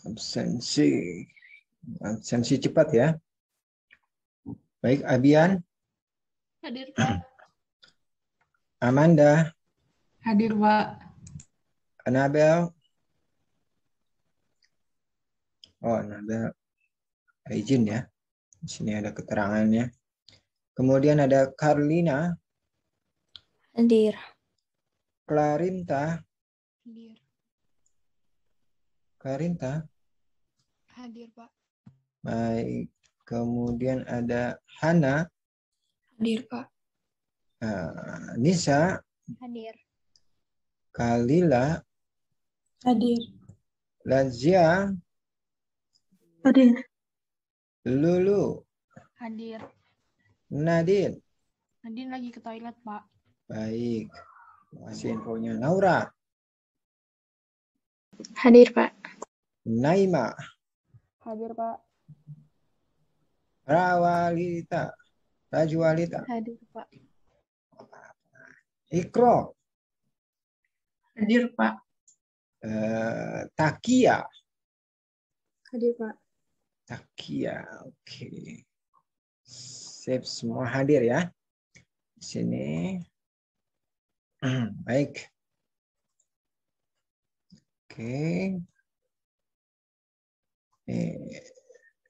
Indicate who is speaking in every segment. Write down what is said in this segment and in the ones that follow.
Speaker 1: Absensi. Absensi cepat ya. Baik, Abian.
Speaker 2: Hadir, Pak.
Speaker 1: Amanda.
Speaker 2: Hadir, Pak.
Speaker 1: Anabel. Oh, Anabel izin ya. Di sini ada keterangannya. Kemudian ada Carlina.
Speaker 3: Hadir.
Speaker 1: Clarinta.
Speaker 2: Hadir.
Speaker 1: Clarinta.
Speaker 2: Hadir, Pak.
Speaker 1: Baik. Kemudian ada Hana.
Speaker 2: Hadir, Pak.
Speaker 1: Nisa.
Speaker 3: Hadir.
Speaker 1: Kalila.
Speaker 2: Hadir.
Speaker 1: Lazia.
Speaker 2: Hadir.
Speaker 1: Lulu.
Speaker 2: Hadir.
Speaker 1: Nadine.
Speaker 2: Nadine lagi ke toilet, Pak.
Speaker 1: Baik. Kasih infonya. Naura.
Speaker 3: Hadir, Pak.
Speaker 1: Naima.
Speaker 2: Hadir, Pak.
Speaker 1: Rawalita. Rajualita.
Speaker 2: Hadir, Pak.
Speaker 1: Ikro.
Speaker 2: Hadir, Pak.
Speaker 1: Takia.
Speaker 2: Hadir, Pak.
Speaker 1: Takia. Oke. Sip, semua hadir ya. Di sini. Baik. Oke.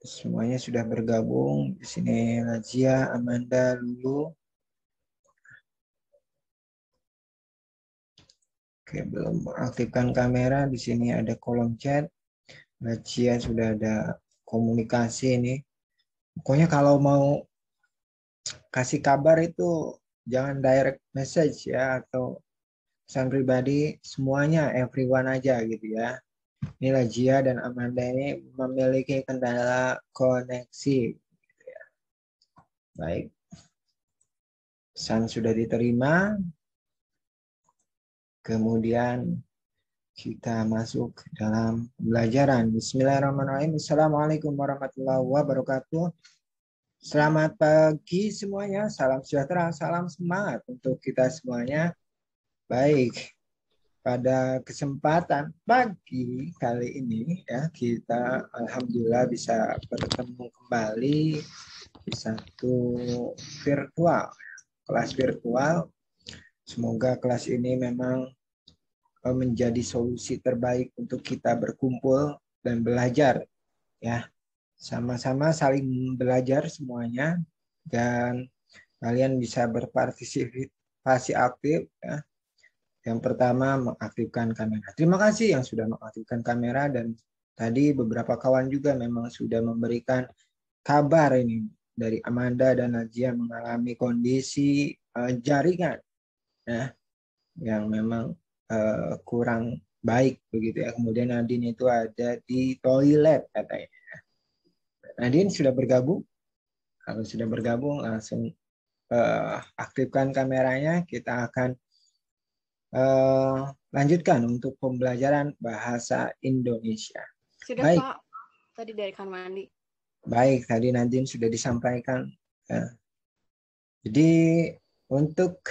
Speaker 1: Semuanya sudah bergabung. Di sini Lazia, Amanda, Lulu. Oke, belum aktifkan kamera. Di sini ada kolom chat. Lazia sudah ada komunikasi ini. Pokoknya kalau mau kasih kabar itu jangan direct message ya atau pesan pribadi, semuanya everyone aja gitu ya. Ini Lazia dan Amanda ini memiliki kendala koneksi. Gitu ya. Baik. Pesan sudah diterima. Kemudian kita masuk dalam pembelajaran. Bismillahirrahmanirrahim. Assalamualaikum warahmatullahi wabarakatuh. Selamat pagi semuanya. Salam sejahtera, salam semangat untuk kita semuanya. Baik. Pada kesempatan pagi kali ini ya kita alhamdulillah bisa bertemu kembali di satu virtual, kelas virtual. Semoga kelas ini memang menjadi solusi terbaik untuk kita berkumpul dan belajar ya. Sama-sama saling belajar semuanya dan kalian bisa berpartisipasi aktif ya. Yang pertama mengaktifkan kamera. Terima kasih yang sudah mengaktifkan kamera dan tadi beberapa kawan juga memang sudah memberikan kabar ini dari Amanda dan Najia mengalami kondisi jaringan ya yang memang kurang baik begitu ya. Kemudian Nadine itu ada di toilet katanya. Nadine sudah bergabung? Kalau sudah bergabung langsung aktifkan kameranya. Kita akan lanjutkan untuk pembelajaran bahasa Indonesia.
Speaker 3: Sudah,
Speaker 1: baik.
Speaker 3: Pak. Tadi dari kamar mandi.
Speaker 1: Baik, tadi Nadine sudah disampaikan. Ya. Jadi untuk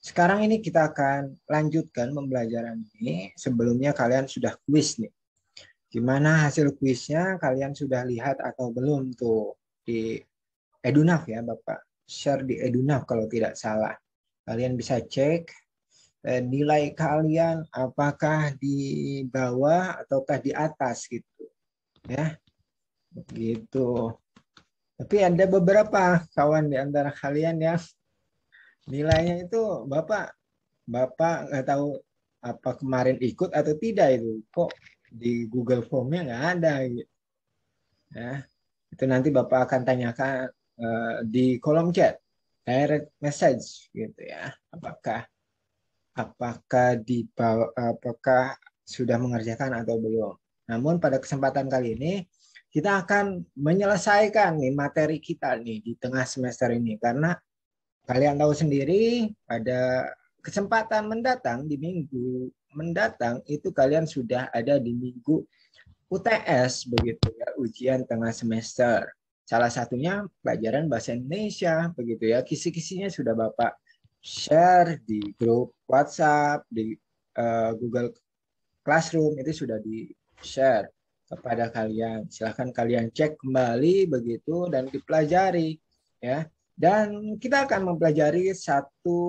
Speaker 1: sekarang ini kita akan lanjutkan pembelajaran ini. Sebelumnya kalian sudah kuis nih. Gimana hasil kuisnya? Kalian sudah lihat atau belum tuh di Edunaf ya Bapak? Share di Edunaf kalau tidak salah. Kalian bisa cek nilai kalian apakah di bawah ataukah di atas gitu ya gitu. Tapi ada beberapa kawan di antara kalian yang nilainya itu bapak nggak tahu apa kemarin ikut atau tidak itu kok di Google Formnya nggak ada gitu ya. Itu nanti bapak akan tanyakan di kolom chat direct message gitu ya apakah sudah mengerjakan atau belum. Namun pada kesempatan kali ini kita akan menyelesaikan nih materi kita nih di tengah semester ini karena kalian tahu sendiri pada kesempatan mendatang di minggu mendatang itu kalian sudah ada di minggu UTS begitu ya, ujian tengah semester. Salah satunya pelajaran bahasa Indonesia begitu ya. Kisi-kisinya sudah Bapak share di grup WhatsApp, di Google Classroom itu sudah di-share. kepada kalian. Silahkan kalian cek kembali begitu dan dipelajari ya. Dan kita akan mempelajari satu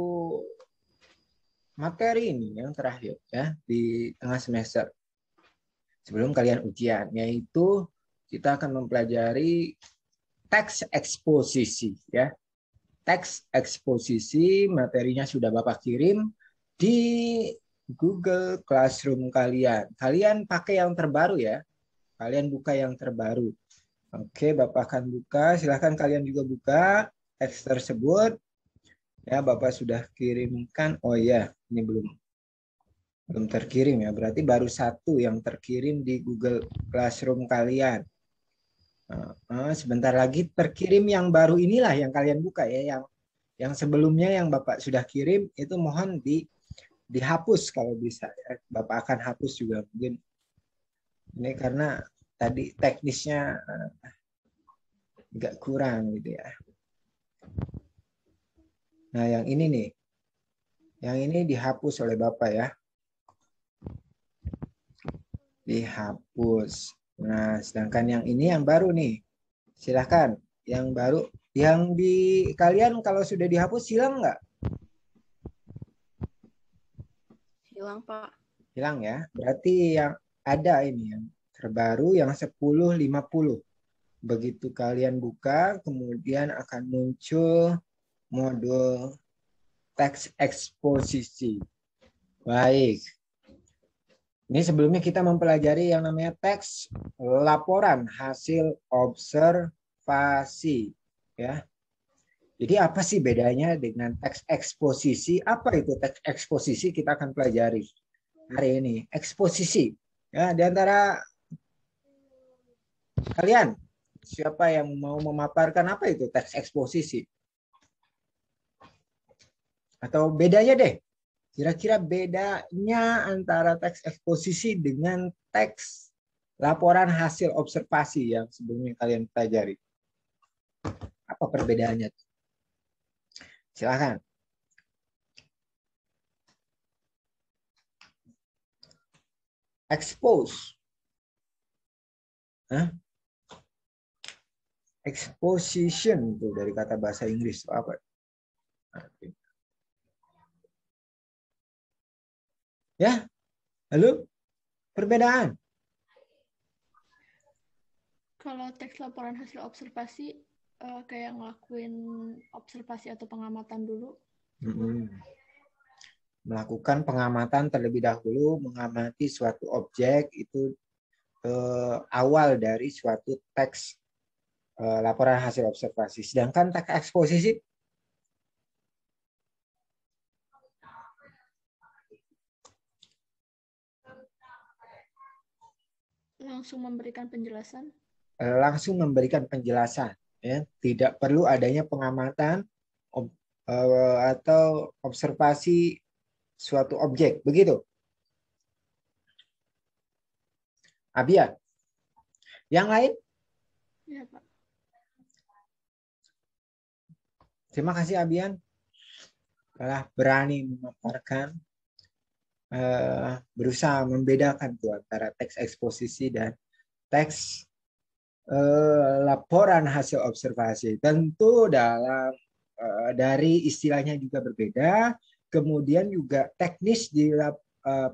Speaker 1: materi ini yang terakhir ya di tengah semester sebelum kalian ujian, yaitu kita akan mempelajari teks eksposisi ya. Teks eksposisi materinya sudah Bapak kirim di Google Classroom kalian. Kalian pakai yang terbaru ya. Kalian buka yang terbaru. Oke, Bapak akan buka. Silahkan kalian juga buka teks tersebut. Ya, Bapak sudah kirimkan. Oh ya, ini belum terkirim ya. Berarti baru satu yang terkirim di Google Classroom kalian. Sebentar lagi terkirim yang baru inilah yang kalian buka ya. Yang sebelumnya yang Bapak sudah kirim itu mohon dihapus kalau bisa ya. Bapak akan hapus juga mungkin. Ini karena tadi teknisnya agak kurang gitu ya. Nah, yang ini nih. Yang ini dihapus oleh Bapak ya. Dihapus. Nah, sedangkan yang ini yang baru nih. Silahkan. Yang baru. Yang di kalian kalau sudah dihapus hilang nggak?
Speaker 3: Hilang, Pak.
Speaker 1: Hilang ya. Berarti yang ada ini yang terbaru yang 10.50. Begitu kalian buka, kemudian akan muncul modul teks eksposisi. Baik. Ini sebelumnya kita mempelajari yang namanya teks laporan hasil observasi. Ya. Jadi apa sih bedanya dengan teks eksposisi? Apa itu teks eksposisi? Kita akan pelajari hari ini. Eksposisi. Ya, di antara kalian, siapa yang mau memaparkan apa itu teks eksposisi? Atau bedanya deh. Kira-kira bedanya antara teks eksposisi dengan teks laporan hasil observasi yang sebelumnya kalian pelajari. Apa perbedaannya? Silakan. Expose. Exposition itu dari kata bahasa Inggris apa? Ya, halo, perbedaan.
Speaker 2: Kalau teks laporan hasil observasi kayak ngelakuin observasi atau pengamatan dulu.
Speaker 1: Melakukan pengamatan terlebih dahulu, mengamati suatu objek itu awal dari suatu teks laporan hasil observasi. Sedangkan teks eksposisi
Speaker 2: langsung memberikan penjelasan.
Speaker 1: Langsung memberikan penjelasan. Ya. Tidak perlu adanya pengamatan atau observasi suatu objek. Begitu. Abian. Yang lain?
Speaker 2: Ya, Pak.
Speaker 1: Terima kasih Abian. Telah berani memaparkan, berusaha membedakan tuh antara teks eksposisi dan teks laporan hasil observasi. Tentu dalam dari istilahnya juga berbeda, kemudian juga teknis di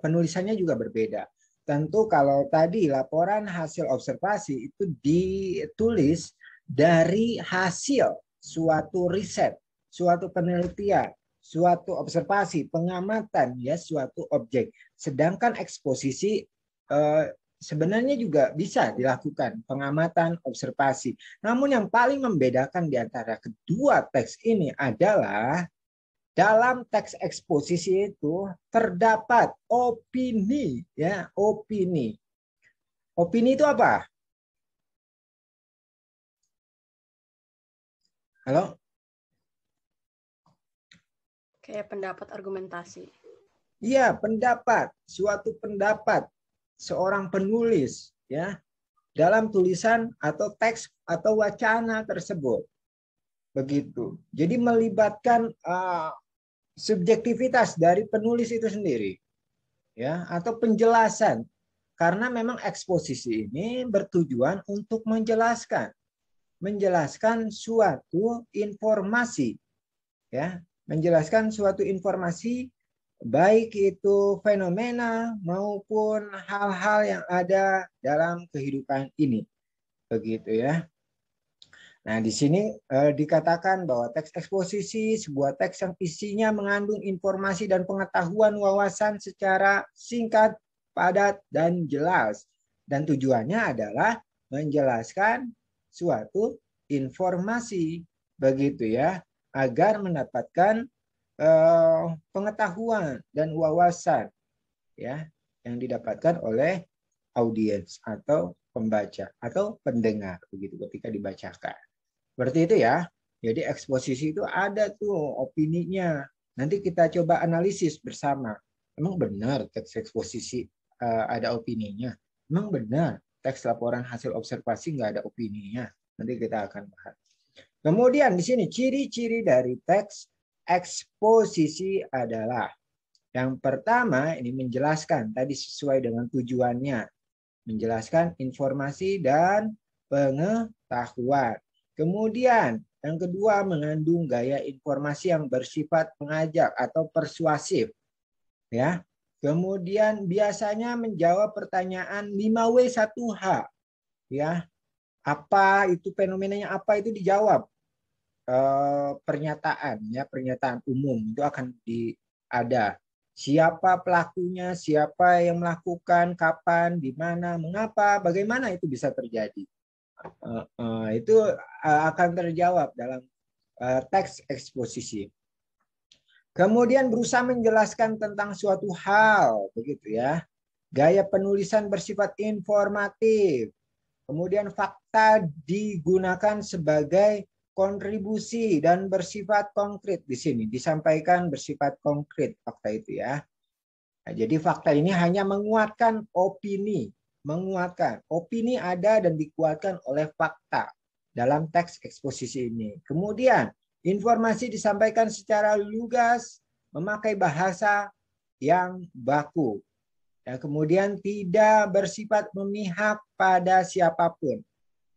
Speaker 1: penulisannya juga berbeda. Tentu kalau tadi laporan hasil observasi itu ditulis dari hasil suatu riset, suatu penelitian, suatu observasi, pengamatan ya suatu objek. Sedangkan eksposisi sebenarnya juga bisa dilakukan pengamatan, observasi. Namun yang paling membedakan di antara kedua teks ini adalah dalam teks eksposisi itu terdapat opini, ya, opini. Opini itu apa? Halo?
Speaker 3: Kayak pendapat argumentasi.
Speaker 1: Iya, pendapat, suatu pendapat seorang penulis, ya, dalam tulisan atau teks atau wacana tersebut. Begitu. Jadi melibatkan subjektivitas dari penulis itu sendiri, ya, atau penjelasan Karena memang eksposisi ini bertujuan untuk menjelaskan suatu informasi, ya, menjelaskan suatu informasi baik itu fenomena maupun hal-hal yang ada dalam kehidupan ini, begitu ya. Nah, di sini dikatakan bahwa teks eksposisi sebuah teks yang isinya mengandung informasi dan pengetahuan wawasan secara singkat, padat, dan jelas. Dan tujuannya adalah menjelaskan suatu informasi, begitu ya, agar mendapatkan pengetahuan dan wawasan, ya, yang didapatkan oleh audiens atau pembaca atau pendengar, begitu ketika dibacakan. Seperti itu ya. Jadi eksposisi itu ada tuh opininya. Nanti kita coba analisis bersama. Emang benar teks eksposisi ada opininya? Emang benar teks laporan hasil observasi nggak ada opininya? Nanti kita akan bahas. Kemudian di sini ciri-ciri dari teks eksposisi adalah yang pertama ini menjelaskan tadi sesuai dengan tujuannya. Menjelaskan informasi dan pengetahuan. Kemudian yang kedua mengandung gaya informasi yang bersifat mengajak atau persuasif, ya. Kemudian biasanya menjawab pertanyaan 5W1H, ya. Apa itu fenomenanya, apa itu dijawab. Pernyataan, ya, pernyataan umum itu akan ada. Siapa pelakunya, siapa yang melakukan, kapan, di mana, mengapa, bagaimana itu bisa terjadi. Itu akan terjawab dalam teks eksposisi. Kemudian berusaha menjelaskan tentang suatu hal, begitu ya. Gaya penulisan bersifat informatif. Kemudian fakta digunakan sebagai kontribusi dan bersifat konkret di sini. Disampaikan bersifat konkret fakta itu ya. Nah, jadi fakta ini hanya menguatkan opini. Menguatkan. Opini ada dan dikuatkan oleh fakta dalam teks eksposisi ini. Kemudian informasi disampaikan secara lugas, memakai bahasa yang baku. Ya, kemudian tidak bersifat memihak pada siapapun,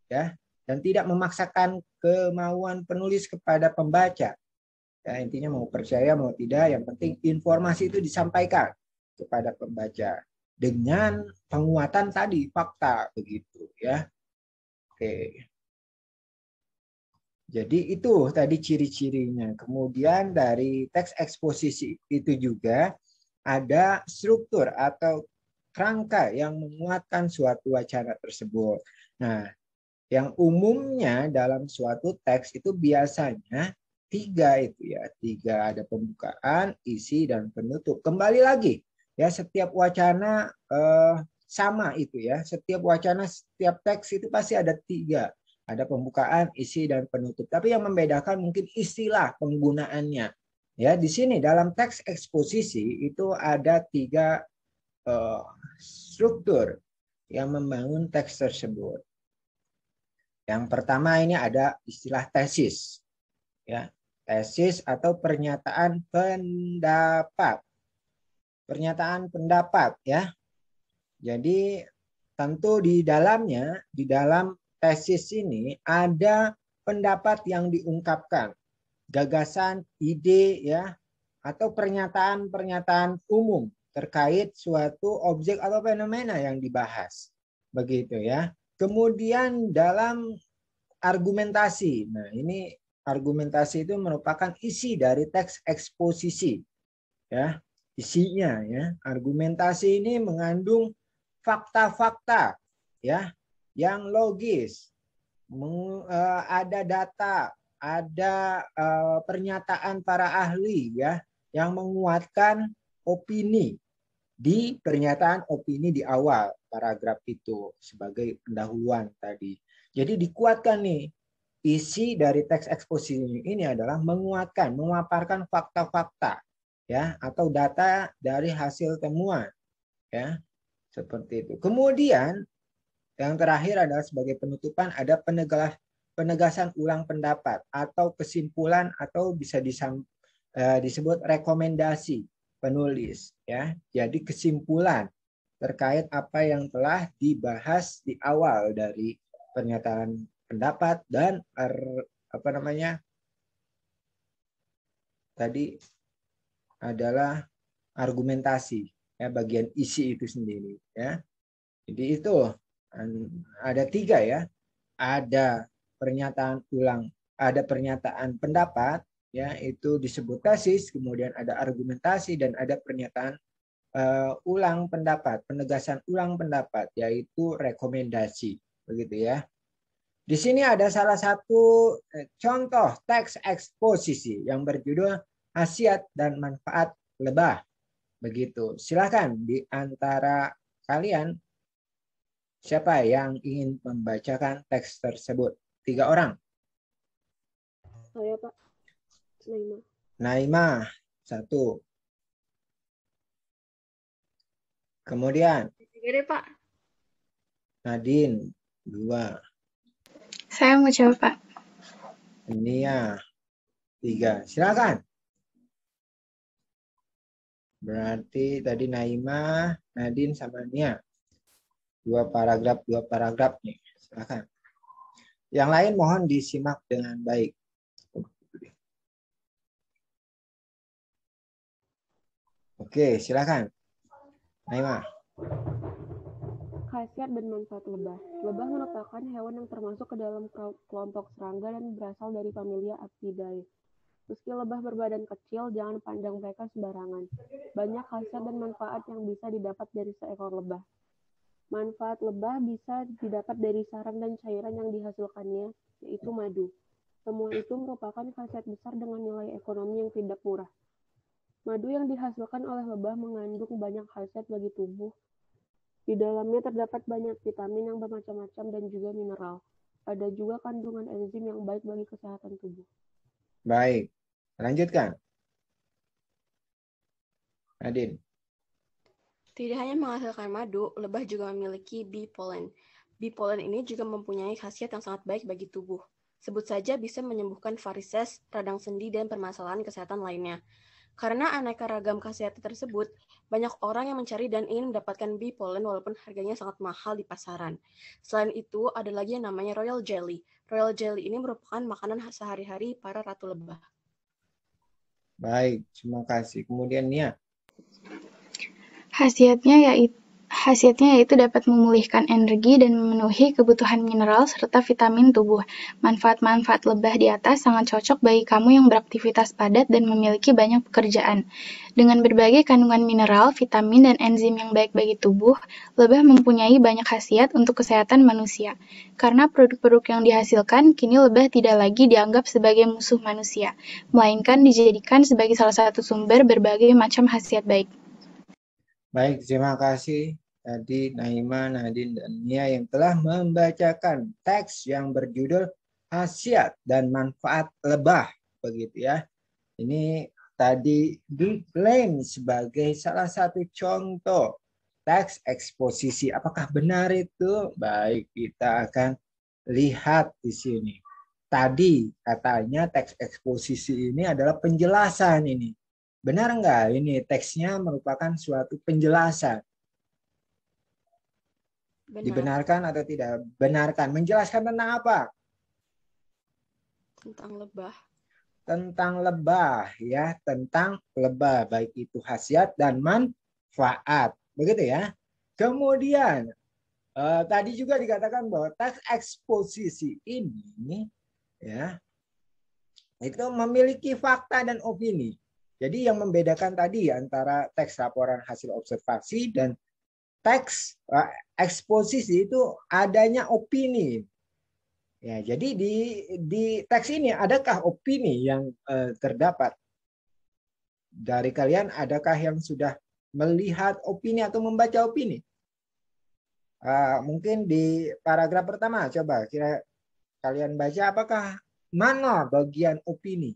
Speaker 1: ya, dan tidak memaksakan kemauan penulis kepada pembaca. Ya, intinya mau percaya mau tidak, yang penting informasi itu disampaikan kepada pembaca dengan penguatan tadi fakta, begitu ya. Oke. Jadi itu tadi ciri-cirinya. Kemudian dari teks eksposisi itu juga ada struktur atau kerangka yang menguatkan suatu wacana tersebut. Nah, yang umumnya dalam suatu teks itu biasanya 3 itu ya. 3 ada pembukaan, isi, dan penutup. Kembali lagi ya, setiap wacana sama itu ya. Setiap wacana, setiap teks itu pasti ada 3. Ada pembukaan, isi, dan penutup. Tapi yang membedakan mungkin istilah penggunaannya. Ya, di sini dalam teks eksposisi itu ada 3 struktur yang membangun teks tersebut. Yang pertama ini ada istilah tesis. Ya, tesis atau pernyataan pendapat. Pernyataan pendapat ya. Jadi tentu di dalamnya, di dalam tesis ini ada pendapat yang diungkapkan, gagasan, ide ya, atau pernyataan-pernyataan umum terkait suatu objek atau fenomena yang dibahas. Begitu ya. Kemudian dalam argumentasi. Nah, ini argumentasi itu merupakan isi dari teks eksposisi. Ya, isinya ya. Argumentasi ini mengandung fakta-fakta ya yang logis. Ada data, ada pernyataan para ahli ya yang menguatkan opini di pernyataan opini di awal paragraf itu sebagai pendahuluan tadi. Jadi dikuatkan nih, isi dari teks eksposisi ini adalah menguatkan, memaparkan fakta-fakta ya atau data dari hasil temuan ya. Seperti itu. Kemudian yang terakhir adalah sebagai penutupan ada penegasan ulang pendapat atau kesimpulan atau bisa disebut rekomendasi penulis ya. Jadi kesimpulan terkait apa yang telah dibahas di awal dari pernyataan pendapat dan tadi adalah argumentasi, ya, bagian isi itu sendiri, ya. Jadi itu ada 3, ya. Ada pernyataan ulang, ada pernyataan pendapat, ya, itu disebut tesis, kemudian ada argumentasi dan ada pernyataan ulang pendapat, penegasan ulang pendapat, yaitu rekomendasi, begitu ya. Di sini ada salah satu contoh teks eksposisi yang berjudul khasiat dan manfaat lebah. Begitu. Silakan di antara kalian siapa yang ingin membacakan teks tersebut? 3 orang.
Speaker 3: Saya, Pak.
Speaker 1: Naimah 1. Kemudian
Speaker 3: Gede, Pak.
Speaker 1: Nadine 2.
Speaker 4: Saya mau jawab, Pak.
Speaker 1: Nia 3. Silakan. Berarti tadi Naimah, Nadine sama Nia. 2 paragraf nih. Silakan. Yang lain mohon disimak dengan baik. Oke, silakan. Naimah.
Speaker 5: Khasiat dan manfaat lebah. Lebah merupakan hewan yang termasuk ke dalam kelompok serangga dan berasal dari familia Apidae. Meski lebah berbadan kecil, jangan pandang mereka sembarangan. Banyak khasiat dan manfaat yang bisa didapat dari seekor lebah. Manfaat lebah bisa didapat dari sarang dan cairan yang dihasilkannya, yaitu madu. Semua itu merupakan khasiat besar dengan nilai ekonomi yang tidak murah. Madu yang dihasilkan oleh lebah mengandung banyak khasiat bagi tubuh. Di dalamnya terdapat banyak vitamin yang bermacam-macam dan juga mineral. Ada juga kandungan enzim yang baik bagi kesehatan tubuh.
Speaker 1: Baik, lanjutkan. Nadine.
Speaker 3: Tidak hanya menghasilkan madu, lebah juga memiliki bee pollen. Bee pollen ini juga mempunyai khasiat yang sangat baik bagi tubuh. Sebut saja bisa menyembuhkan varises, radang sendi, dan permasalahan kesehatan lainnya. Karena aneka ragam khasiat tersebut, banyak orang yang mencari dan ingin mendapatkan bee pollen walaupun harganya sangat mahal di pasaran. Selain itu, ada lagi yang namanya royal jelly. Royal jelly ini merupakan makanan sehari-hari para ratu lebah.
Speaker 1: Baik, terima kasih. Kemudian Nia.
Speaker 4: Khasiatnya yaitu dapat memulihkan energi dan memenuhi kebutuhan mineral serta vitamin tubuh. Manfaat-manfaat lebah di atas sangat cocok bagi kamu yang beraktivitas padat dan memiliki banyak pekerjaan. Dengan berbagai kandungan mineral, vitamin, dan enzim yang baik bagi tubuh, lebah mempunyai banyak khasiat untuk kesehatan manusia. Karena produk-produk yang dihasilkan, kini lebah tidak lagi dianggap sebagai musuh manusia, melainkan dijadikan sebagai salah satu sumber berbagai macam khasiat baik.
Speaker 1: Baik, terima kasih tadi Naima, Nadine, dan Nia yang telah membacakan teks yang berjudul khasiat dan manfaat lebah, begitu ya. Ini tadi diklaim sebagai salah satu contoh teks eksposisi. Apakah benar itu? Baik, kita akan lihat di sini. Tadi katanya teks eksposisi ini adalah penjelasan ini. Benar enggak ini teksnya merupakan suatu penjelasan?
Speaker 3: Benar.
Speaker 1: Dibenarkan atau tidak? Benarkan. Menjelaskan tentang apa?
Speaker 3: Tentang lebah.
Speaker 1: Tentang lebah, ya. Tentang lebah, baik itu khasiat dan manfaat. Begitu ya. Kemudian, tadi juga dikatakan bahwa teks eksposisi ini, ya, itu memiliki fakta dan opini. Jadi yang membedakan tadi antara teks laporan hasil observasi dan teks eksposisi itu adanya opini. Ya, jadi di teks ini adakah opini yang terdapat? Dari kalian adakah yang sudah melihat opini atau membaca opini? Mungkin di paragraf pertama coba kira kalian baca apakah mana bagian opini?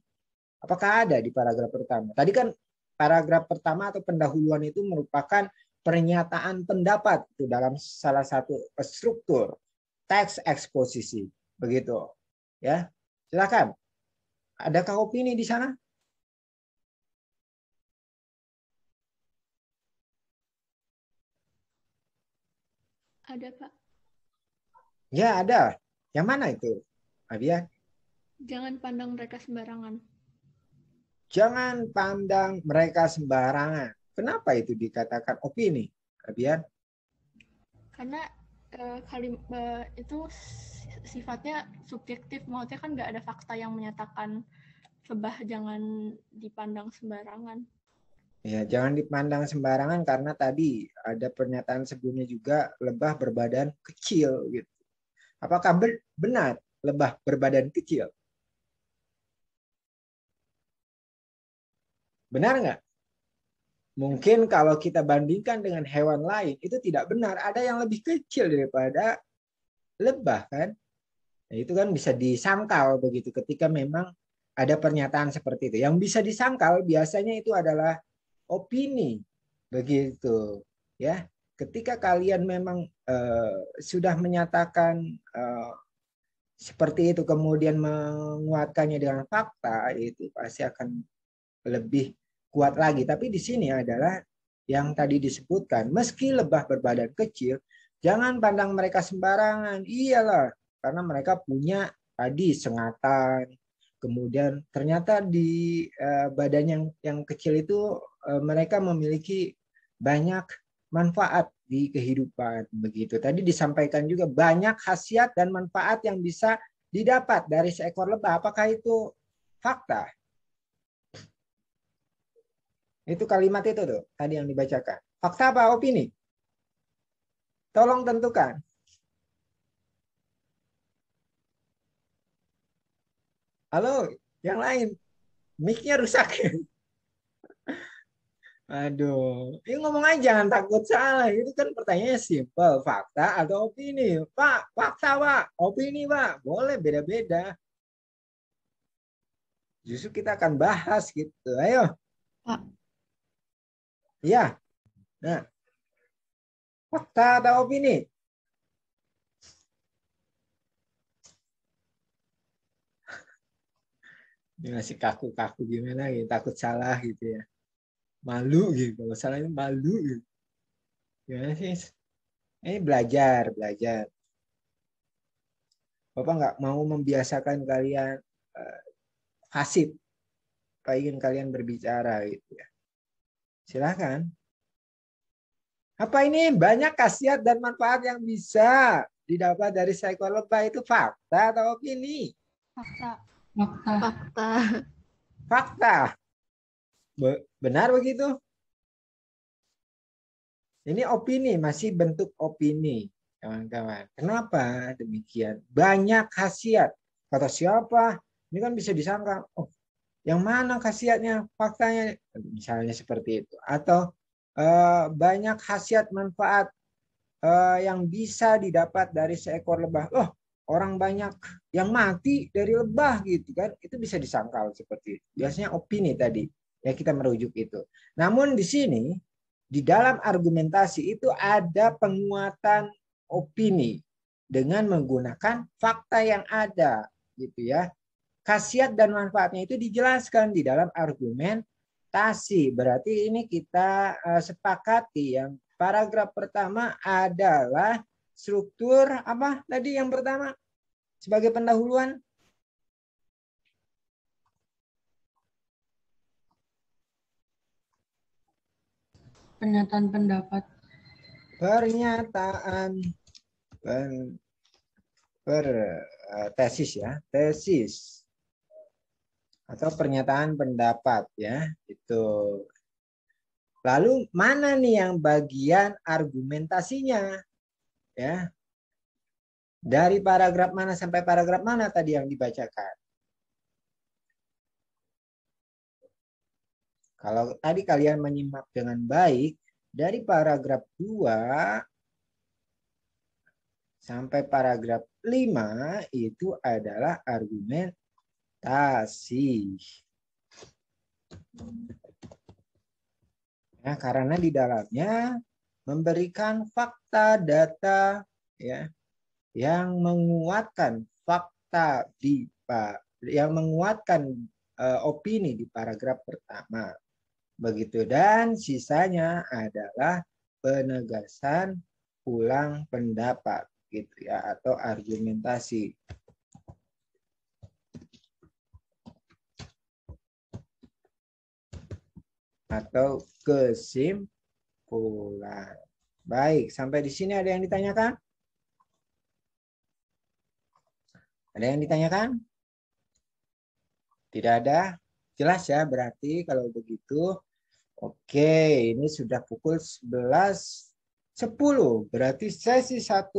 Speaker 1: Apakah ada di paragraf pertama? Tadi kan paragraf pertama atau pendahuluan itu merupakan pernyataan pendapat itu dalam salah satu struktur teks eksposisi, begitu. Ya, silakan. Adakah opini di sana?
Speaker 2: Ada, Pak.
Speaker 1: Ya, ada. Yang mana itu, Abian?
Speaker 2: Jangan pandang mereka sembarangan.
Speaker 1: Jangan pandang mereka sembarangan. Kenapa itu dikatakan opini, Abian?
Speaker 2: Karena itu sifatnya subjektif. Maksudnya kan nggak ada fakta yang menyatakan lebah jangan dipandang sembarangan.
Speaker 1: Ya, jangan dipandang sembarangan karena tadi ada pernyataan sebelumnya juga lebah berbadan kecil gitu. Apakah benar lebah berbadan kecil? Benar nggak? Mungkin kalau kita bandingkan dengan hewan lain itu tidak benar. Ada yang lebih kecil daripada lebah kan? Nah, itu kan bisa disangkal begitu ketika memang ada pernyataan seperti itu. Yang bisa disangkal biasanya itu adalah opini begitu ya. Ketika kalian memang sudah menyatakan seperti itu kemudian menguatkannya dengan fakta, itu pasti akan lebih kuat lagi. Tapi di sini adalah yang tadi disebutkan, meski lebah berbadan kecil, jangan pandang mereka sembarangan. Iyalah, karena mereka punya tadi sengatan. Kemudian ternyata di badan yang kecil itu mereka memiliki banyak manfaat di kehidupan begitu. Tadi disampaikan juga banyak khasiat dan manfaat yang bisa didapat dari seekor lebah. Apakah itu fakta? Itu kalimat itu tuh tadi yang dibacakan. Fakta apa opini? Tolong tentukan. Halo, yang lain. Mic-nya rusak. Aduh, ini ngomong aja jangan takut salah. Itu kan pertanyaannya simpel, fakta atau opini. Pak, fakta Pak, opini Pak. Boleh beda-beda. Justru kita akan bahas gitu. Ayo.
Speaker 2: Pak.
Speaker 1: Iya. Nah, fakta atau opini? Ini masih kaku-kaku gimana gitu, takut salah gitu ya. Malu gitu, kalau salah itu malu gitu. Gimana sih? Ini belajar. Bapak nggak mau membiasakan kalian fasih, Pak ingin kalian berbicara gitu ya. Silakan. Apa ini banyak khasiat dan manfaat yang bisa didapat dari seekor lebah, itu fakta atau opini? Fakta. Benar begitu? Ini opini, masih bentuk opini, kawan-kawan. Kenapa demikian? Banyak khasiat. Kata siapa? Ini kan bisa disangka, oh, yang mana khasiatnya, faktanya, misalnya seperti itu. Atau banyak khasiat manfaat yang bisa didapat dari seekor lebah. Oh, orang banyak yang mati dari lebah gitu kan? Itu bisa disangkal seperti itu. Biasanya opini tadi. Ya kita merujuk itu. Namun di sini di dalam argumentasi itu ada penguatan opini dengan menggunakan fakta yang ada gitu ya. Khasiat dan manfaatnya itu dijelaskan di dalam argumentasi. Berarti ini kita sepakati yang paragraf pertama adalah struktur apa tadi yang pertama sebagai pendahuluan?
Speaker 6: Pernyataan pendapat.
Speaker 1: Pernyataan tesis ya, tesis atau pernyataan pendapat ya, itu. Lalu mana nih yang bagian argumentasinya ya? Dari paragraf mana sampai paragraf mana tadi yang dibacakan? Kalau tadi kalian menyimak dengan baik, dari paragraf 2 sampai paragraf 5 itu adalah argumentasi. Nah, karena di dalamnya memberikan fakta data ya yang menguatkan fakta yang menguatkan opini di paragraf pertama. Begitu, dan sisanya adalah penegasan ulang pendapat gitu ya, atau argumentasi. Atau kesimpulan. Baik, sampai di sini ada yang ditanyakan? Ada yang ditanyakan? Tidak ada? Jelas ya, berarti kalau begitu. Oke, ini sudah pukul 11.10. Berarti sesi 1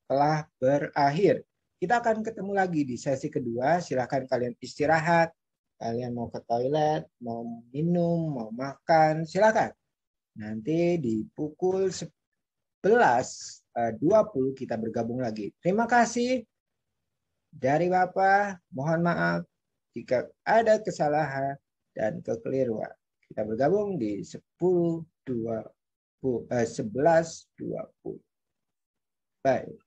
Speaker 1: telah berakhir. Kita akan ketemu lagi di sesi kedua. Silakan kalian istirahat. Kalian mau ke toilet, mau minum, mau makan, silakan. Nanti di pukul 11.20 kita bergabung lagi. Terima kasih dari Bapak. Mohon maaf jika ada kesalahan dan kekeliruan. Kita bergabung di 11.20. Baik.